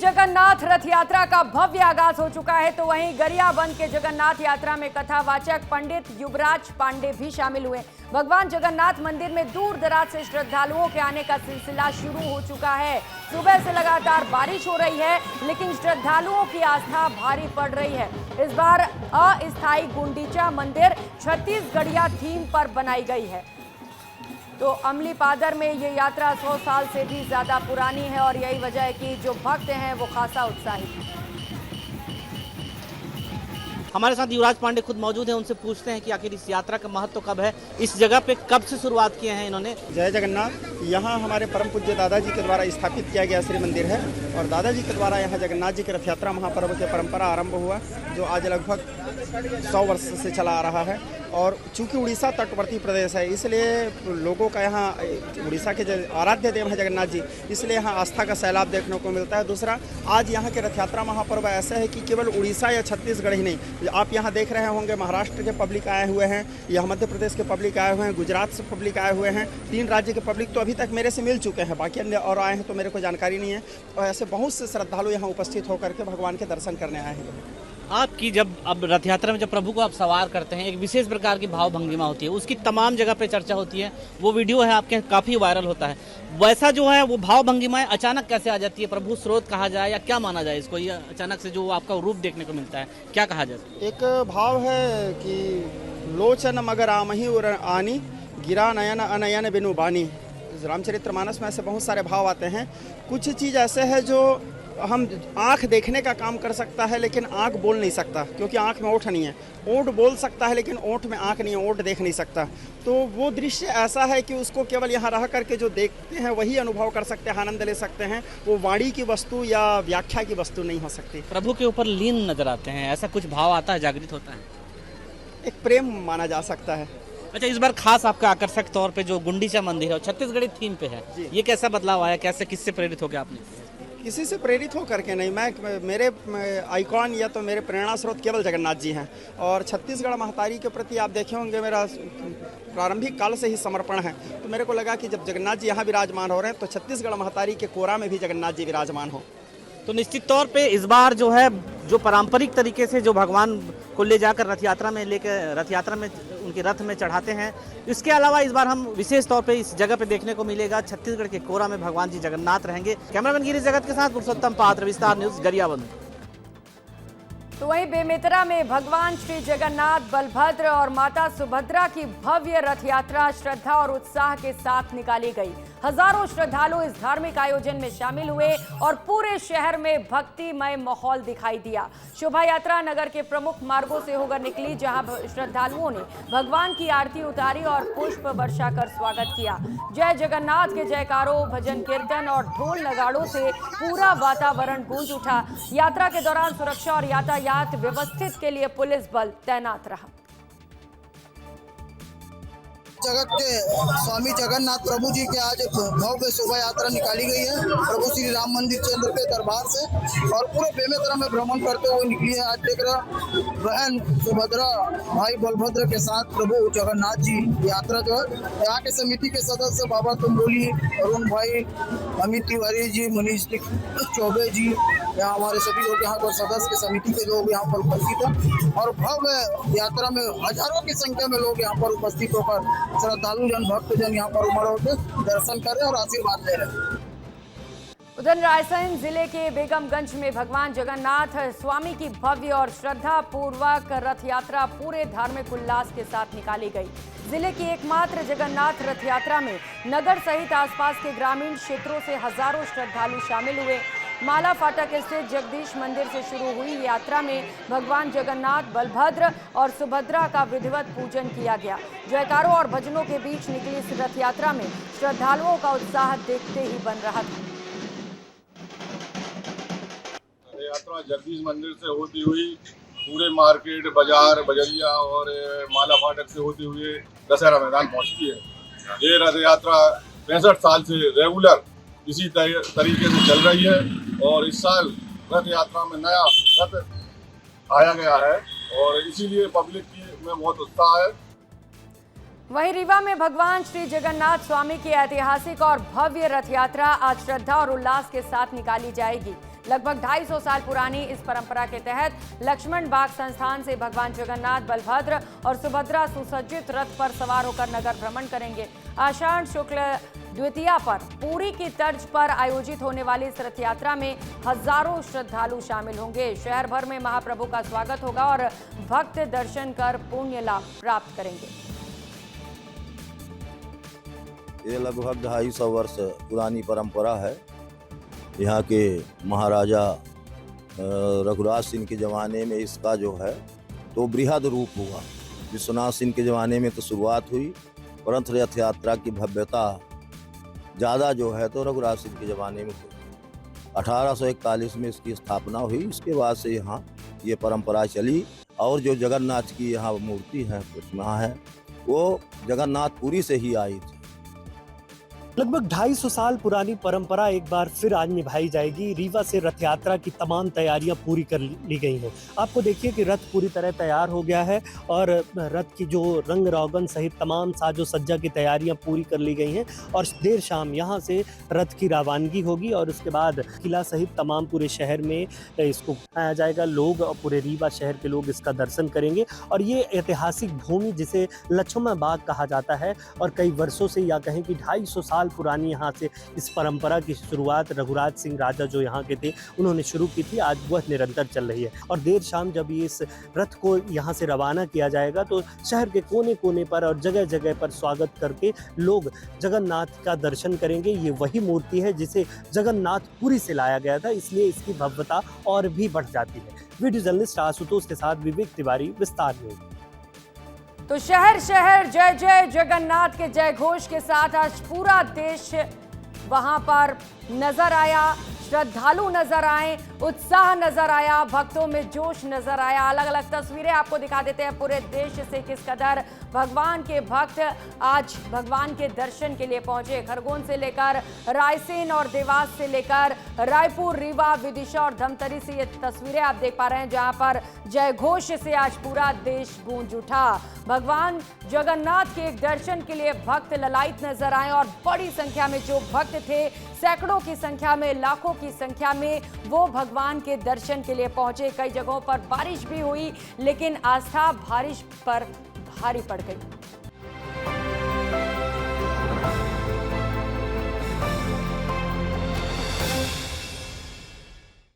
जगन्नाथ रथ यात्रा का भव्य आगाज हो चुका है, तो वहीं गरियाबंद के जगन्नाथ यात्रा में कथावाचक पंडित युवराज पांडे भी शामिल हुए। भगवान जगन्नाथ मंदिर में दूर दराज से श्रद्धालुओं के आने का सिलसिला शुरू हो चुका है। सुबह से लगातार बारिश हो रही है, लेकिन श्रद्धालुओं की आस्था भारी पड़ रही है। इस बार अस्थायी गुंडीचा मंदिर छत्तीसगढ़िया थीम पर बनाई गई है। तो अमली पादर में ये यात्रा 100 साल से भी ज्यादा पुरानी है और यही वजह है कि जो भक्त हैं वो खासा उत्साहित हैं। हमारे साथ युवराज पांडे खुद मौजूद हैं, उनसे पूछते हैं कि आखिर इस यात्रा का महत्व कब है, इस जगह पे कब से शुरुआत किए हैं इन्होंने। जय जगन्नाथ। यहाँ हमारे परम पूज्य दादाजी के द्वारा स्थापित किया गया श्री मंदिर है और दादाजी के द्वारा यहाँ जगन्नाथ जी की रथ यात्रा महापर्व की परंपरा आरंभ हुआ, जो आज लगभग 100 वर्ष से चला आ रहा है। और चूंकि उड़ीसा तटवर्ती प्रदेश है, इसलिए लोगों का यहाँ उड़ीसा के आराध्य देव हैं जगन्नाथ जी, इसलिए यहाँ आस्था का सैलाब देखने को मिलता है। दूसरा, आज यहाँ के रथ यात्रा महापर्व ऐसा है कि केवल उड़ीसा या छत्तीसगढ़ ही नहीं, आप यहाँ देख रहे होंगे महाराष्ट्र के पब्लिक आए हुए हैं, यहाँ मध्य प्रदेश के पब्लिक आए हुए हैं, गुजरात से पब्लिक आए हुए हैं, 3 राज्य के पब्लिक तो अभी तक मेरे से मिल चुके हैं, बाकी अन्य और आए हैं तो मेरे को जानकारी नहीं है। और ऐसे बहुत से श्रद्धालु यहाँ उपस्थित होकर के भगवान के दर्शन करने आए हैं। आपकी जब अब रथ यात्रा में जब प्रभु को आप सवार करते हैं, एक विशेष प्रकार की भाव भंगिमा होती है, उसकी तमाम जगह पे चर्चा होती है, वो वीडियो है आपके काफी वायरल होता है। वैसा जो है वो भाव भंगिमाएं अचानक कैसे आ जाती है, प्रभु स्रोत कहा जाए या क्या माना जाए इसको, ये अचानक से जो आपका रूप देखने को मिलता है क्या कहा जाए? एक भाव है कि लोचन मगर आमही उर आनी गिरा नयन अनयन बिनु बानी। रामचरितमानस में ऐसे बहुत सारे भाव आते हैं। कुछ चीज़ ऐसे है जो हम आँख देखने का काम कर सकता है, लेकिन आँख बोल नहीं सकता, क्योंकि आँख में ओठ नहीं है। ओठ बोल सकता है, लेकिन ओठ में आँख नहीं है, ओठ देख नहीं सकता। तो वो दृश्य ऐसा है कि उसको केवल यहाँ रह करके जो देखते हैं वही अनुभव कर सकते हैं, आनंद ले सकते हैं। वो वाणी की वस्तु या व्याख्या की वस्तु नहीं हो सकती। प्रभु के ऊपर लीन नजर आते हैं, ऐसा कुछ भाव आता है, जागृत होता है, एक प्रेम माना जा सकता है। अच्छा, इस बार खास आपका आकर्षक तौर पे जो गुंडीचा मंदिर है और छत्तीसगढ़ी थीम पे है, ये कैसा बदलाव आया, कैसे किससे प्रेरित हो गया आपने? किसी से प्रेरित हो करके नहीं, मेरे आइकॉन या तो मेरे प्रेरणा स्रोत केवल जगन्नाथ जी हैं। और छत्तीसगढ़ महतारी के प्रति आप देखे होंगे मेरा प्रारंभिक काल से ही समर्पण है। तो मेरे को लगा कि जब जगन्नाथ जी यहाँ विराजमान हो रहे हैं तो छत्तीसगढ़ महतारी के कोरा में भी जगन्नाथ जी विराजमान हो। तो निश्चित तौर पे इस बार जो है जो पारंपरिक तरीके से जो भगवान को ले जाकर रथ यात्रा में उनके रथ में चढ़ाते हैं, इसके अलावा इस बार हम विशेष तौर पे इस जगह पे देखने को मिलेगा छत्तीसगढ़ के कोरा में भगवान जी जगन्नाथ रहेंगे। कैमरामैन गिरीश जगत के साथ पुरुषोत्तम पात्र, विस्तार न्यूज, गरियाबंद। तो वहीं बेमेतरा में भगवान श्री जगन्नाथ, बलभद्र और माता सुभद्रा की भव्य रथ यात्रा श्रद्धा और उत्साह के साथ निकाली गई। हजारों श्रद्धालु इस धार्मिक आयोजन में शामिल हुए और पूरे शहर में भक्तिमय माहौल दिखाई दिया। शोभा यात्रा नगर के प्रमुख मार्गों से होकर निकली, जहां श्रद्धालुओं ने भगवान की आरती उतारी और पुष्प वर्षा कर स्वागत किया। जय जगन्नाथ के जयकारों, भजन कीर्तन और ढोल नगाड़ों से पूरा वातावरण गूंज उठा। यात्रा के दौरान सुरक्षा और यातायात व्यवस्थित के लिए पुलिस बल तैनात रहा। जगत के स्वामी जगन्नाथ प्रभु जी के आज भव्य शोभा यात्रा निकाली गई है प्रभु श्री राम मंदिर केंद्र के दरबार से, और पूरे बेमेतरा में भ्रमण करते हुए निकली है। आज देख रहा बहन सुभद्रा, भाई बलभद्र के साथ प्रभु जगन्नाथ जी यात्रा जो है, यहाँ के समिति के सदस्य बाबा तुमबोली, अरुण भाई, अमित तिवारी जी, मनीष चौबे जी, यहाँ हमारे सभी लोग यहाँ पर सदस्य के समिति के लोग यहाँ पर उपस्थित हैं। और भव्य यात्रा में हजारों की संख्या में लोग यहाँ पर उपस्थित होकर श्रद्धालु जन, भक्तजन यहाँ पर उमड़ होकर दर्शन कर रहे और आशीर्वाद ले रहे। उधर रायसेन जिले के बेगमगंज में भगवान जगन्नाथ स्वामी की भव्य और श्रद्धा पूर्वक रथ यात्रा पूरे धार्मिक उल्लास के साथ निकाली गई। जिले की एकमात्र जगन्नाथ रथ यात्रा में नगर सहित आसपास के ग्रामीण क्षेत्रों से हजारों श्रद्धालु शामिल हुए। माला फाटक स्थित जगदीश मंदिर से शुरू हुई यात्रा में भगवान जगन्नाथ, बलभद्र और सुभद्रा का विधिवत पूजन किया गया। जयकारों और भजनों के बीच निकली इस रथ यात्रा में श्रद्धालुओं का उत्साह देखते ही बन रहा था। यात्रा जगदीश मंदिर से होती हुई पूरे मार्केट, बाजार, बजरिया और माला फाटक से होती हुई दशहरा मैदान पहुंचती है। ये रथ यात्रा 65 साल से रेगुलर इसी तरीके से चल रही है और इस साल रथ यात्रा में नया रथ आया गया है और इसीलिए पब्लिक में बहुत उत्साह है। वहीं रीवा में भगवान श्री जगन्नाथ स्वामी की ऐतिहासिक और भव्य रथ यात्रा आज श्रद्धा और उल्लास के साथ निकाली जाएगी। लगभग 250 साल पुरानी इस परंपरा के तहत लक्ष्मण बाग संस्थान से भगवान जगन्नाथ, बलभद्र और सुभद्रा सुसज्जित रथ पर सवार होकर नगर भ्रमण करेंगे। आषाढ़ शुक्ल द्वितीया पर पुरी की तर्ज पर आयोजित होने वाली इस रथ यात्रा में हजारों श्रद्धालु शामिल होंगे। शहर भर में महाप्रभु का स्वागत होगा और भक्त दर्शन कर पुण्य लाभ प्राप्त करेंगे। ये लगभग 250 वर्ष पुरानी परंपरा है। यहाँ के महाराजा रघुराज सिंह के ज़माने में इसका जो है तो बृहद रूप हुआ। विश्वनाथ सिंह के ज़माने में तो शुरुआत हुई, परंतु रथ यात्रा की भव्यता ज़्यादा जो है तो रघुराज सिंह के ज़माने में 1841 में इसकी स्थापना हुई। इसके बाद से यहाँ ये परंपरा चली और जो जगन्नाथ की यहाँ मूर्ति है, प्रतिमा है, वो जगन्नाथपुरी से ही आई थी। लगभग 250 साल पुरानी परंपरा एक बार फिर आज निभाई जाएगी। रीवा से रथ यात्रा की तमाम तैयारियां पूरी कर ली गई हैं। आपको देखिए कि रथ पूरी तरह तैयार हो गया है और रथ की जो रंग रोगन सहित तमाम साजो सज्जा की तैयारियां पूरी कर ली गई हैं और देर शाम यहां से रथ की रवानगी होगी और उसके बाद किला सहित तमाम पूरे शहर में इसको आया जाएगा। लोग और पूरे रीवा शहर के लोग इसका दर्शन करेंगे और ये ऐतिहासिक भूमि जिसे लक्ष्मण बाग कहा जाता है और कई वर्षों से या कहें कि 250 साल पुरानी यहाँ से इस परंपरा की शुरुआत रघुराज सिंह राजा जो यहाँ के थे उन्होंने शुरू की थी। आज वह निरंतर चल रही है और देर शाम जब ये इस रथ को यहाँ से रवाना किया जाएगा तो शहर के कोने कोने पर और जगह जगह पर स्वागत करके लोग जगन्नाथ का दर्शन करेंगे। ये वही मूर्ति है जिसे जगन्नाथपुरी से लाया गया था, इसलिए इसकी भव्यता और भी बढ़ जाती है। वीडियो जर्नलिस्ट आशुतोष के साथ विवेक तिवारी, विस्तार न्यूज। तो शहर शहर जय जय जगन्नाथ के जय घोष के साथ आज पूरा देश वहां पर नजर आया। श्रद्धालु नजर आए, उत्साह नजर आया, भक्तों में जोश नजर आया। अलग अलग तस्वीरें आपको दिखा देते हैं पूरे देश से किस कदर भगवान के भक्त आज भगवान के दर्शन के लिए पहुंचे। खरगोन से लेकर रायसेन और देवास से लेकर रायपुर, रीवा, विदिशा और धमतरी से ये तस्वीरें आप देख पा रहे हैं जहां पर जय घोष से आज पूरा देश गूंज उठा। भगवान जगन्नाथ के दर्शन के लिए भक्त ललायित नजर आए और बड़ी संख्या में जो भक्त थे, सैकड़ों की संख्या में, लाखों की संख्या में वो भगवान के दर्शन के लिए पहुंचे। कई जगहों पर बारिश भी हुई लेकिन आस्था बारिश पर भारी पड़ गई।